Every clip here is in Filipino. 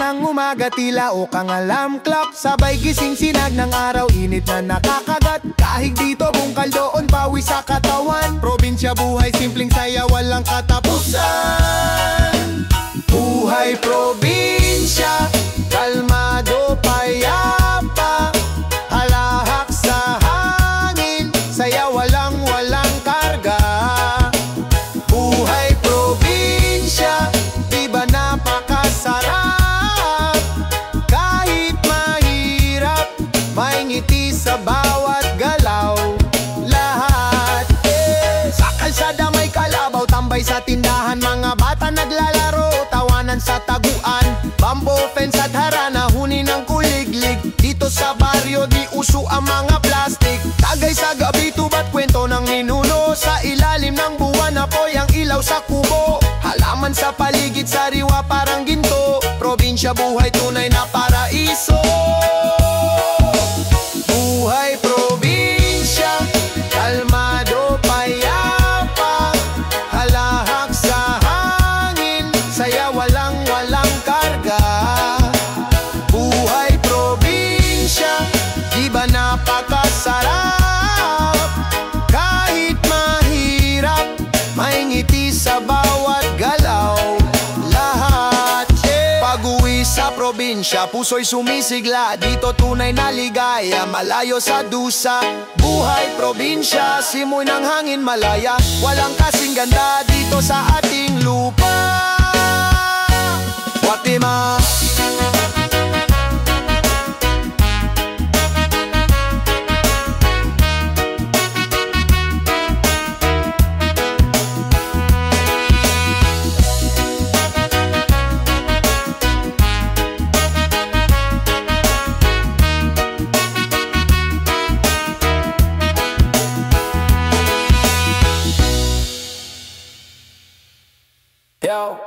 ng umaga, tila o kang alarm clock. Sabay gising sinag ng araw, init na nakakagat. Kahig dito, bungkal doon, pawis sa katawan. Probinsya buhay, simpleng saya, walang katapusan. Buhay probinsya, kalmado, payapa. Halahak sa hangin, saya walang karga. Buhay probinsya, di ba napakasarap? Kahit mahirap, may ngiti sa bawat galaw. Lahat sa kalsada may kalabaw, tambay sa tindahan, mga bata naglalaro, tawanan sa taguan. Bamboo fence at harana, huni ng kuliglig. Dito sa baryo di uso ang mga plastic. Tagay sa gabi, tubat kwento ng ninuno. Sa ilalim ng buwan, apoy ang ilaw sa kubo. Halaman sa paligid, sariwa parang ginto. Probinsya buhay, tunay na paraiso. Buhay probinsya, kalmado, payapa. Halahak sa hangin, saya walang karga. Buhay probinsya, di ba napakasarap? Kahit mahirap, may ngiti sa bawat galaw. Lahat pag-uwi sa probinsya, puso'y sumisigla. Dito tunay na ligaya, malayo sa dusa. Buhay probinsya, simoy ng hangin malaya. Walang kasing ganda dito sa ating lupa. Fatima. Yo.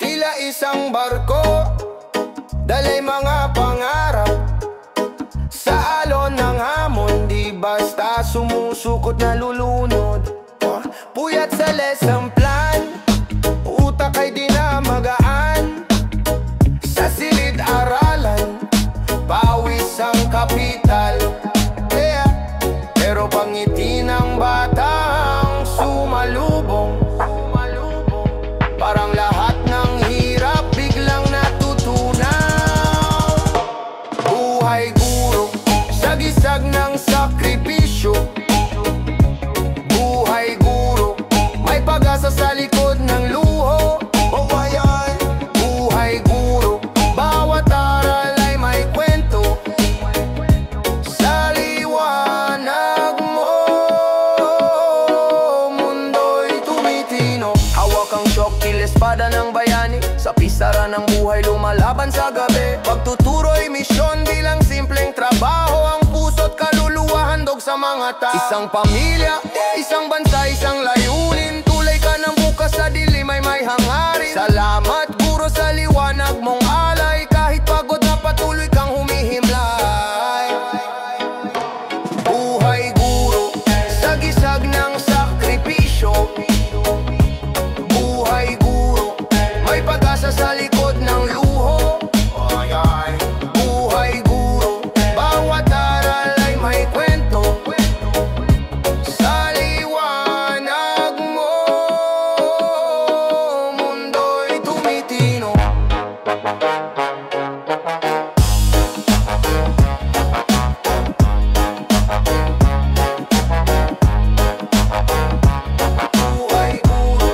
Tila isang barko, dalay mga pangarap. Sa alon ng hamon, di basta sumusukot na lulunod. Puyat sa lesson plan, utak ay di na magaan. Sa silid aralan, pawis ang kapital. Pero pangiti ng batang sumalubong, parang lahat ng hirap biglang natutunaw. Buhay guro, sagisag ng sakripisyo. Buhay guro, may pag-asa sa likod ng luho. Buhay guro, bawat aral ay may kwento. Sa liwanag mo, mundo'y tumitino. Hawak ang syok, espada ng bayani. Sa pisara ng buhay, lumalaban sa gabi. Pagtuturo'y misyon, di lang simpleng trabaho. Ang puso't kaluluwa, handog sa mga tao. Isang pamilya, isang bansa, isang layunin. Tulay ka ng bukas sa dilim ay may hangarin. Salamat guro sa liwanag mong alay. Kahit pagod na patuloy kang humihimlay. Buhay guro, sagisag ng sakripisyo. Buhay guro, may pag-asa sa likod ng luho. Buhay guro, bawat aral ay may kwento. Sa liwanag mo, mundo'y tumitino. Buhay guro,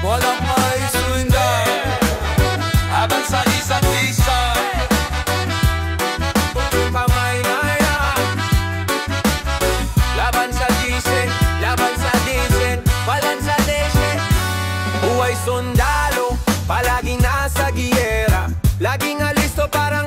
walang maisunda habang sa isa't isa. Pamaynaya, laban sa disen, laban sa disen, walang sa desye. Buhay sundalo, palaging nasa giyera, laging alisto parang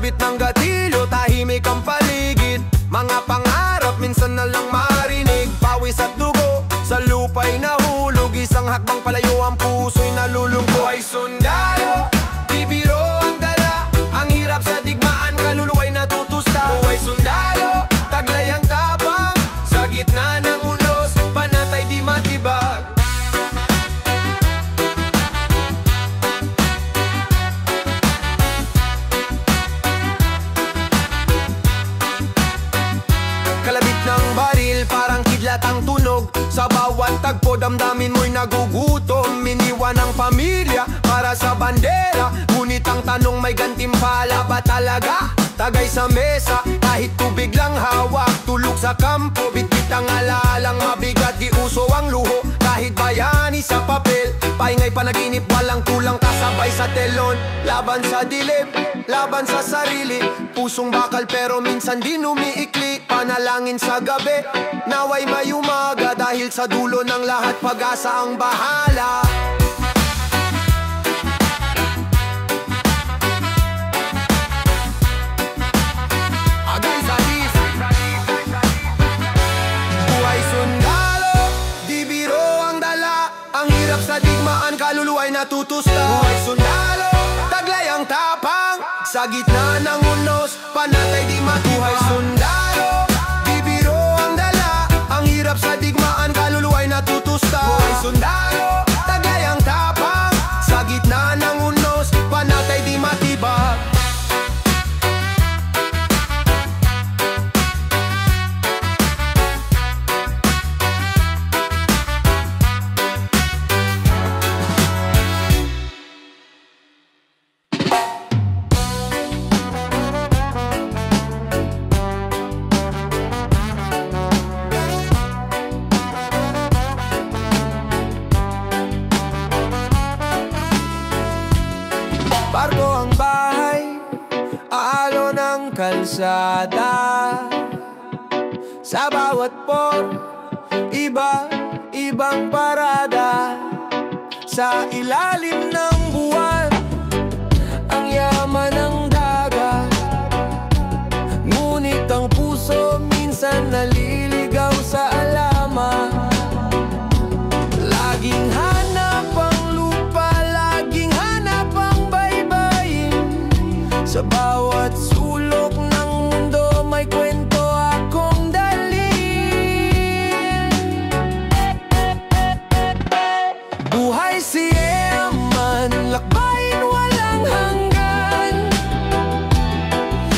Sabit ng gatilyo, tahimik ang paligid. Mga pangarap, minsan na lang marinig. Pawis at dugo, sa lupa'y nahulog. Isang hakbang palayo, ang puso'y nalulungkot. Buhay sundalo, di biro ang dala. Ang hirap sa digmaan, kaluluwa'y natutusta. Buhay sundalo, taglay ang tapang. Sa gitna ng unos, panatay di matibag. Kalabit ng baril, parang kidlat ang tunog. Sa bawat tagpo, damdamin mo'y nagugutom. Iniwan ang pamilya para sa bandera. Ngunit ang tanong, may gantimpala ba talaga? Tagay sa mesa, kahit tubig lang hawak. Tulog sa kampo, bitbit ang alalang mabigat. Di uso ang luho, kahit bayani sa papel. Paingay panaginip, walang kulang kasabay sa telon. Laban sa dilim, laban sa sarili. Pusong bakal pero minsan din umiikli. Panalangin sa gabi, naway may umaga. Dahil sa dulo ng lahat, pag-asa ang bahala. Agay sa dis, buhay sundalo, di biro ang dala. Ang hirap sa digmaan, kaluluwa'y natutusta. Buhay sundalo, taglay ang tapang. Sa gitna ng unos, panatay di matuhay. Sundalo, di biro ang dala. Ang hirap sa digmaan, kaluluwa'y natutusta. Buhay sundalo, taglay ang tapang. Sa gitna ng unos, panatay di matibag. Barko ang bahay, aalon ng kalsada. Sa bawat port, iba-ibang parada. Sa ilalim ng buwan, ang yaman ng dagat. Ngunit ang puso minsan naliligaw sa alaman. Laging hanap ang lupa, laging hanap ang baybayin. Sa bawat sulok ng mundo may kwento akong dalhin. Buhay siyeman, lakbayin walang hanggan.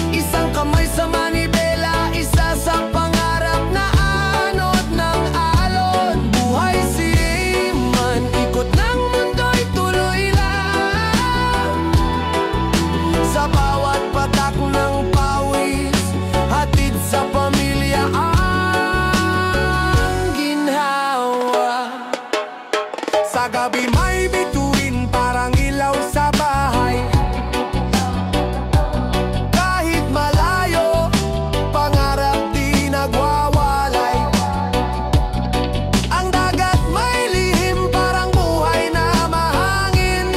Isang kamay sa manibela, isa sa pangarap na anod ng alon. Buhay siyeman, ikot ng mundo'y tuloy lang. Sa bawat patak ng pawis, hatid sa pamilya ang ginhawa. Sa gabi may bituin, parang ilaw sa bahay. Kahit malayo, pangarap di nagwawalay. Ang dagat may lihim, parang buhay na mahangin.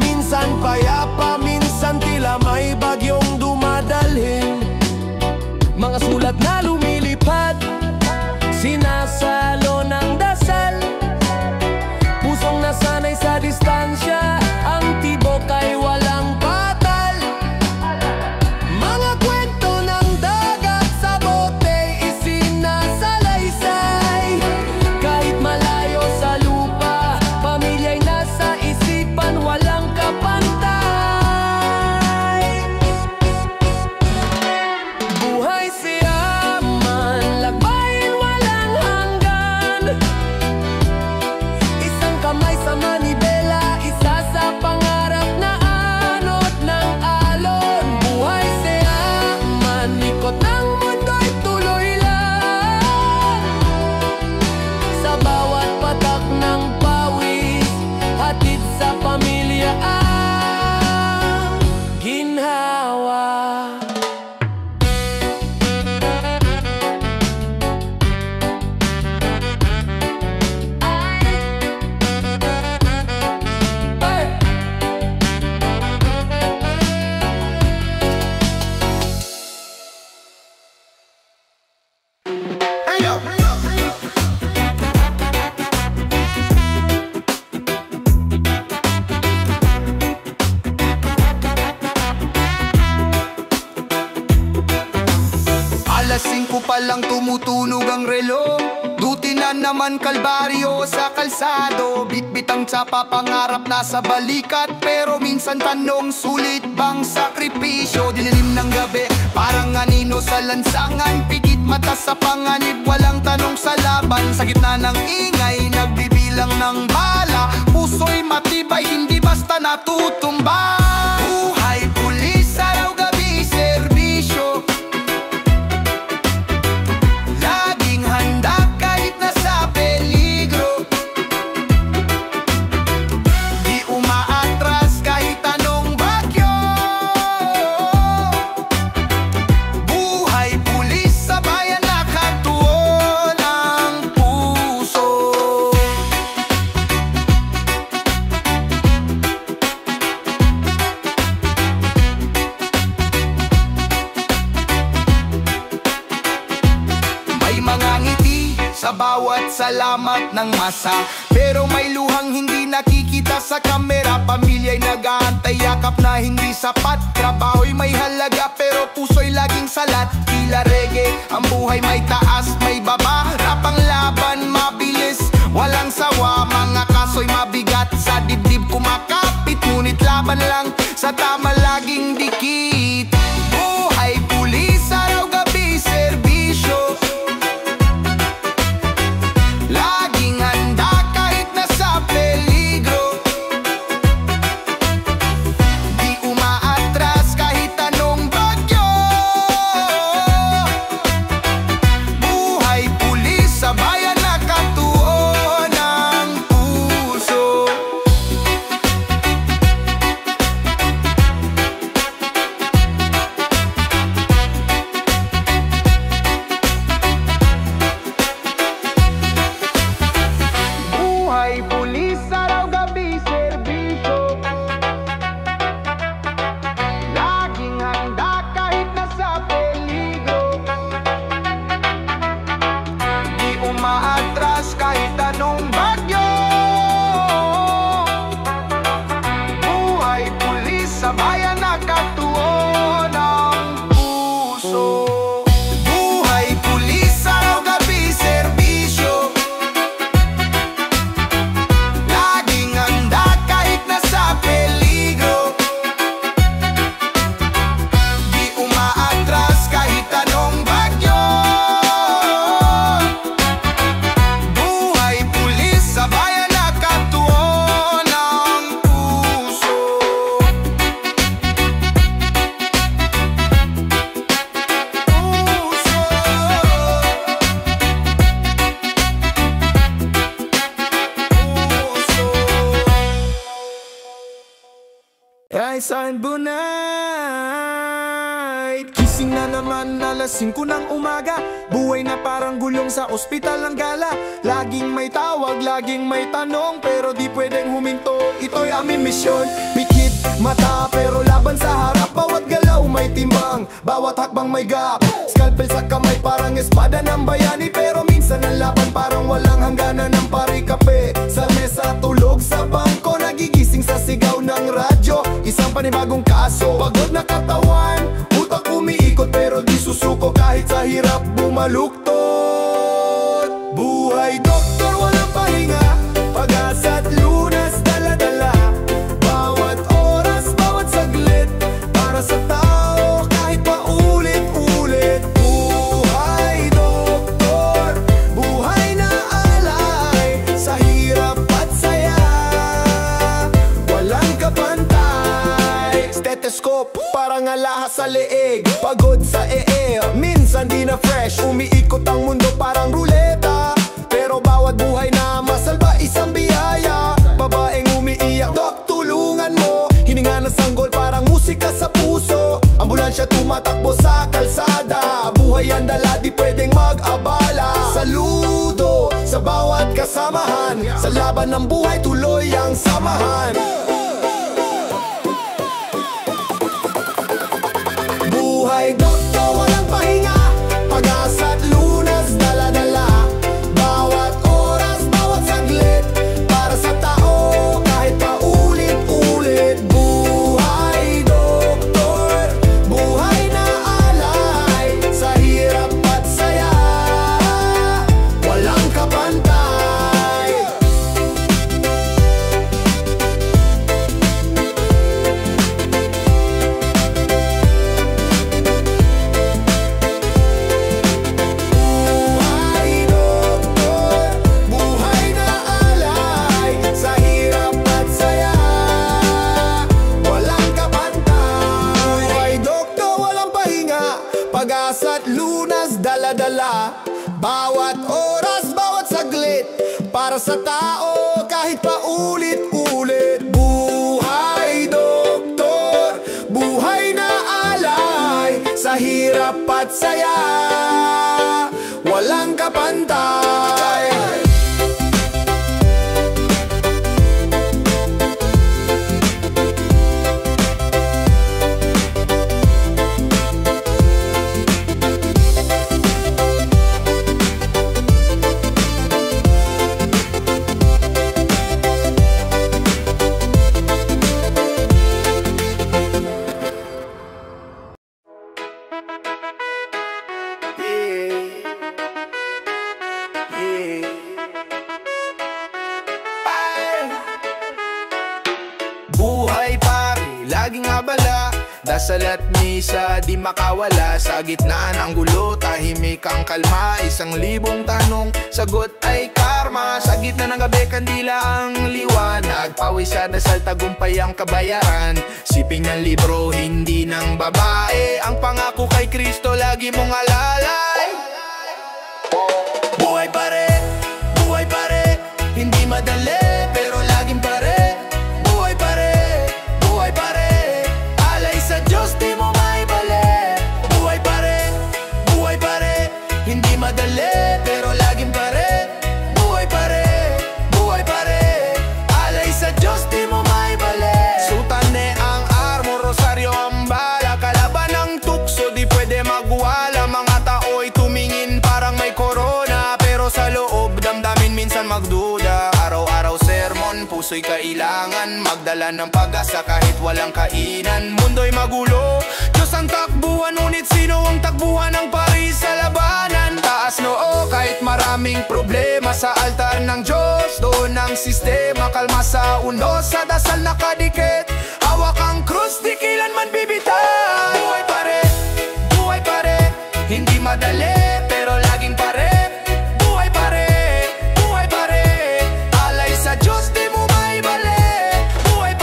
Minsan payapa, minsan tila may bagyong dumadalhin. Mga sulat na lumilipad, sinasalo ng dasal. Ilan naman kalbaryo sa kalsado, bitbit ang tsapa, pangarap nasa balikat. Pero minsan tanong, sulit bang sakripisyo? Dilim ng gabi, parang anino sa lansangan. Pigit mata sa panganib, walang tanong sa laban. Sa gitna ng ingay, nagbibilang ng bala. Puso'y matibay, hindi basta natutumba. Buhay pulis, araw gabi, serbisyo. Laging handa kahit nasa peligro. Di umaatras kahit anong bagyo. Buhay pulis sa bayan, nakatuon ang puso. May mga ngiti sa bawat salamat ng masa, pero may luhang hindi nakikita sa kamera. Pamilya'y nag-aantay, yakap na hindi sapat. Trabaho'y may halaga, pero puso'y laging salat. Tila reggae, ang buhay may taas, may baba. Rapang laban, mabilis, walang sawa. Mga kaso'y mabigat, sa dibdib kumakapit. Ngunit laban lang, sa tama laging dikit. Buhay pulis, araw gabi, serbisyo. Laging handa kahit nasa peligro. Di umaatras kahit anong bagyo. Buhay pulis sa bayan, nakatuon ang puso. Buhay pulis, araw gabi, serbisyo. Laging handa kahit nasa peligro. Di umaatras kahit anong bagyo. Buhay pulis sa bayan, nakatuon ang puso. Buhay pulis, araw gabi, serbisyo. Laging handa kahit nasa peligro. Di umaatras kahit anong bagyo. Buhay pulis sa bayan, nakatuon ang puso. Ay, saan bunay? Gising na naman, alas 5 ng umaga. Buhay na parang gulong sa ospital ng gala. Laging may tawag, laging may tanong, pero di pwedeng huminto, ito'y aming misyon. Pikit mata, pero laban sa harap. Bawat galaw may timbang, bawat hakbang may gap. Scalpel sa kamay, parang espada ng bayani. Pero minsan ang laban parang walang hangganan ng pare-kape. Sa mesa, tulog sa bangko, nagigising sa sigaw ng radyo. Isang panibagong kaso, pagod na katawan, utak umiikot pero di susuko kahit sa hirap bumaluktot. Buhay doktor, walang pahinga, pag-asa't lunas, dala-dala. Bawat oras, bawat saglit, para sa tao kahit paulit-ulit. Buhay doktor, buhay na alay, sa hirap at saya, walang kapantay. Stethoscope, parang alahas sa leeg, pagod sa minsan di na fresh. Umiikot ang mundo parang ruleta, pero bawat buhay na masalba isang biyaya. Babaeng umiiyak, dok tulungan mo. Hininga ng sanggol parang musika sa puso. Ambulansya tumatakbo sa kalsada. Buhay ang dala, di pwedeng mag-abala. Saludo sa bawat kasamahan, sa laban ng buhay tuloy ang samahan. Buhay doktor, walang pahinga, pag-asa't lunas, dala-dala. Bawat oras, bawat saglit, para sa tao kahit paulit-ulit. Buhay doktor, buhay na alay, sa hirap at saya, walang kapantay. para sa tao kahit paulit-ulit. Buhay doktor, buhay na alay, sa hirap at saya, walang kapantay. Buhay pare, laging abala, dasal at misa di makawala. Sa gitna ng gulo, tahimik ang kalma. 1,000 tanong, sagot ay karma. Sa gitna ng gabi, kandila ang liwanag. Pawis sa dasal, tagumpay ang kabayaran. Siping ng libro, hindi ng babae. Ang pangako kay Kristo, lagi mong alalay. Buhay pare, hindi madali, pero laging pare. Buhay pare, alay sa Diyos, di mo maibali. Buhay pare, hindi madali, pero laging pare. Buhay pare, alay sa Diyos, di mo maibali. Sutane ang armo, rosaryo ang bala, kalaban ng tukso, di pwede magwala. Mga tao'y tumingin parang may corona, pero sa loob damdamin minsan magduda. Araw-araw sermon, puso'y kailangan magdala ng pag-asa kahit walang kainan. Mundo'y magulo, Diyos ang takbuhan, ngunit sino ang takbuhan ng Paris sa labanan? Taas noo kahit maraming problema, sa altar ng Diyos doon ang sistema. Kalma sa uno, sa dasal nakadikit, hawak ang krus, di kailanman bibitaw. Buhay pare, hindi madali, pero laging pare. Buhay pare, alay sa Diyos, di mo maibali. Buhay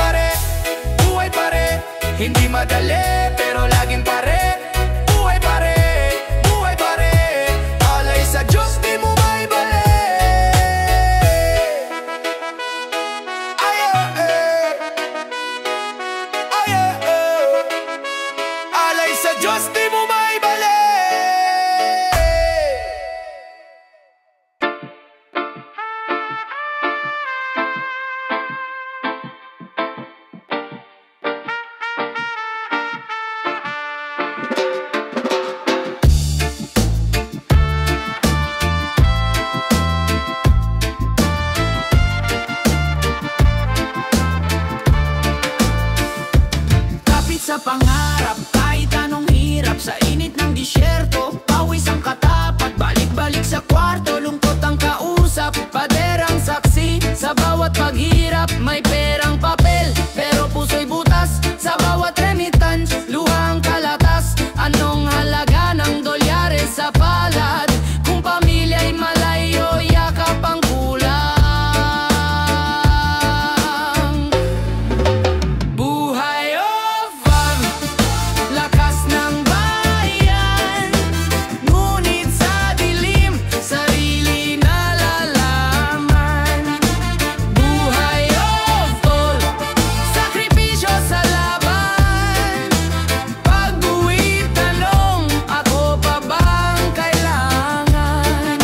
pare, hindi madali, pero laging pare. Buhay pare, alay sa Diyos, di mo maibali. Alay sa Diyos, di mo maibali. Sa pangarap, kahit anong hirap, sa init ng disyerto, pawis ang katapat, balik-balik sa kwarto, lungkot ang kausap, paderang saksi. Sa bawat paghirap, may perang papel, pero puso'y butas. Sa bawat remittance, luha ang kalatas. Anong halaga ng dolyares sa palad, kung pamilya'y malayo, yakap ang kulang. Buhay lakas ng bayan, ngunit sa dilim, sarili nalalaman. Buhay tol, sakripisyo sa laban. Pag-uwi tanong, ako pa bang kailangan?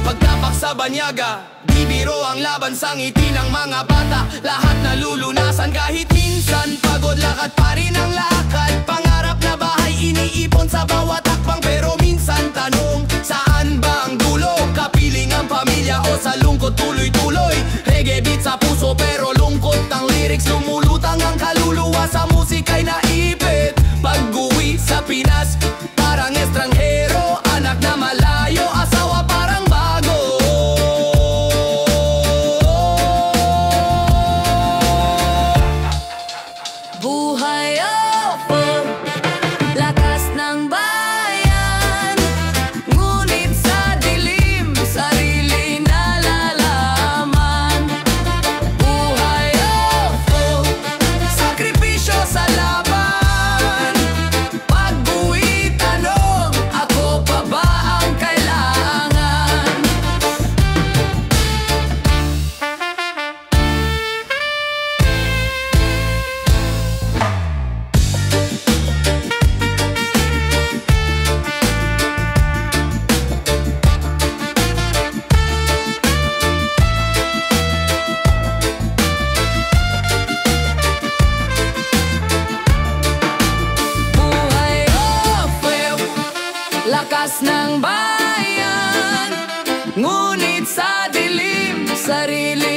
Pagtapak sa banyaga, di biro ang laban sa ngiti ng mga bata. Lahat nalulunasan kahit minsan pagod, lakad pa rin ang lakad. Pangarap na bahay iniipon sa bawat hakbang, pero minsan tanong, saan ba ang dulo? Kapiling ang pamilya o sa lungkot tuloy-tuloy? Reggae beat sa puso pero lungkot ang lyrics, lumulutang ang kaluluwa sa musika'y naipit. Pag-uwi sa Pinas, parang estranghero, anak na malayo, asawa parang bago. Buhay lakas ng bayan, ngunit sa dilim, sarili nalalaman. Buhay sakripisyo sa laban. Pag-uwi Ngunit sa dilim, sarili